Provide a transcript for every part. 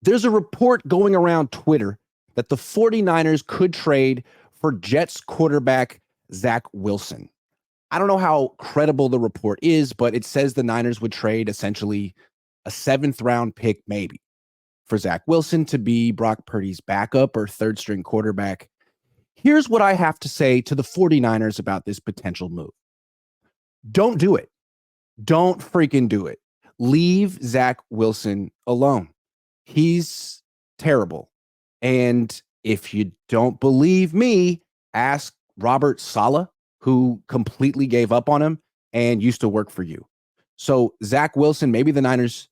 There's a report going around Twitter that the 49ers could trade for Jets quarterback Zach Wilson. I don't know how credible the report is, but it says the Niners would trade essentially a 7th-round pick, maybe, for Zach Wilson to be Brock Purdy's backup or third-string quarterback. Here's what I have to say to the 49ers about this potential move. Don't do it. Don't freaking do it. Leave Zach Wilson alone. He's terrible. And if you don't believe me, ask Robert Saleh, who completely gave up on him and used to work for you. So Zach Wilson, maybe the Niners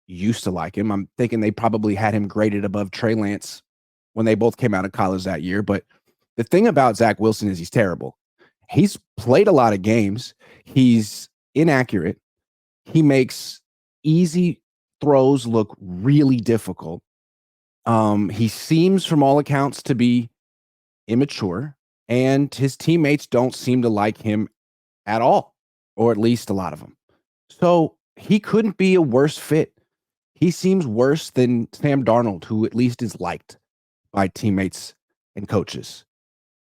used to like him. I'm thinking they probably had him graded above Trey Lance when they both came out of college that year. But the thing about Zach Wilson is he's terrible. He's played a lot of games. He's inaccurate. He makes easy throws look really difficult. He seems, from all accounts, to be immature, and his teammates don't seem to like him at all, or at least a lot of them. So he couldn't be a worse fit. He seems worse than Sam Darnold, who at least is liked by teammates and coaches.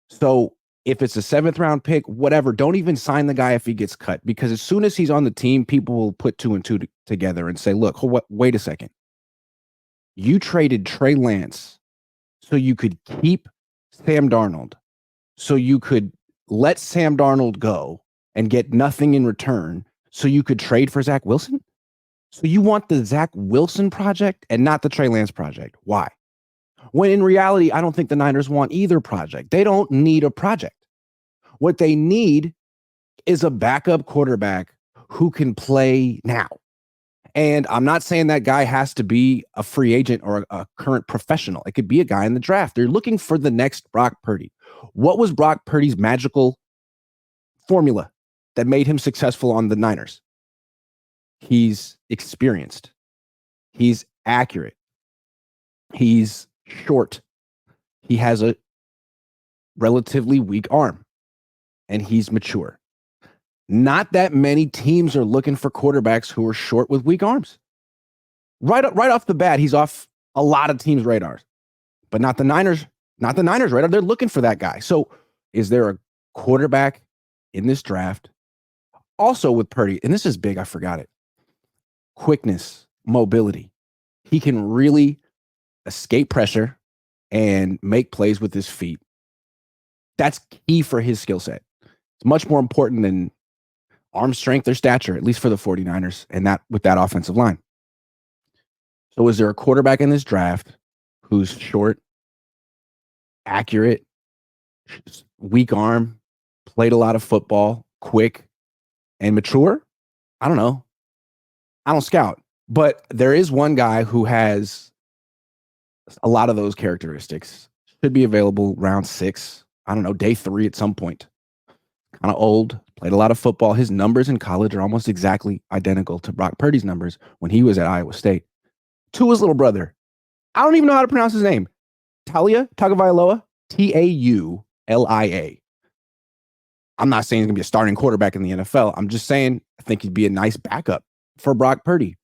So if it's a 7th-round pick, whatever, don't even sign the guy if he gets cut, because as soon as he's on the team, people will put 2 and 2 together and say, look, wait a second. You traded Trey Lance so you could keep Sam Darnold, so you could let Sam Darnold go and get nothing in return, so you could trade for Zach Wilson? So you want the Zach Wilson project and not the Trey Lance project. Why? When in reality, I don't think the Niners want either project. They don't need a project. What they need is a backup quarterback who can play now. And I'm not saying that guy has to be a free agent or a current professional. It could be a guy in the draft. They're looking for the next Brock Purdy. What was Brock Purdy's magical formula that made him successful on the Niners? He's experienced. He's accurate. He's short. He has a relatively weak arm. And he's mature. Not that many teams are looking for quarterbacks who are short with weak arms. Right off the bat, he's off a lot of teams' radars. But not the Niners' radar. They're looking for that guy. So is there a quarterback in this draft? Also with Purdy, and this is big, I forgot it. Quickness, mobility. He can really escape pressure and make plays with his feet. That's key for his skill set. It's much more important than arm strength or stature, at least for the 49ers, and that with that offensive line. So is there a quarterback in this draft who's short, accurate, weak arm, played a lot of football, quick, and mature? I don't know. I don't scout. But there is one guy who has a lot of those characteristics. Should be available round 6. I don't know, day 3 at some point. Kind of old, played a lot of football. His numbers in college are almost exactly identical to Brock Purdy's numbers when he was at Iowa State. Tua's little brother. I don't even know how to pronounce his name. Tagovailoa, Taulia. I'm not saying he's going to be a starting quarterback in the NFL. I'm just saying I think he'd be a nice backup for Brock Purdy.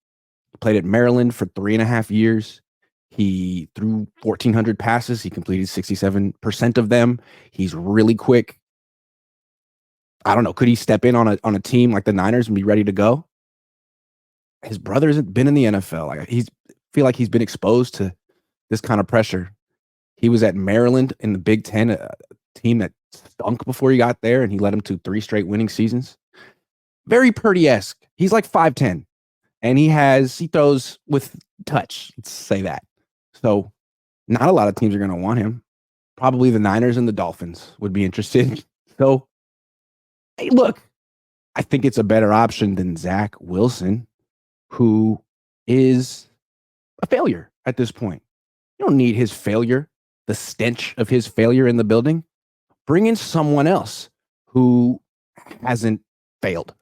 He played at Maryland for 3.5 years. He threw 1,400 passes. He completed 67% of them. He's really quick. I don't know. Could he step in on a team like the Niners and be ready to go? His brother hasn't been in the NFL. Feel like he's been exposed to this kind of pressure. He was at Maryland in the Big Ten, a team that stunk before he got there, and he led them to 3 straight winning seasons. Very Purdy-esque. He's like 5'10", and he throws with touch. Let's say that. So not a lot of teams are going to want him. Probably the Niners and the Dolphins would be interested. So, hey, look, I think it's a better option than Zach Wilson, who is a failure at this point. You don't need his failure, the stench of his failure in the building. Bring in someone else who hasn't failed.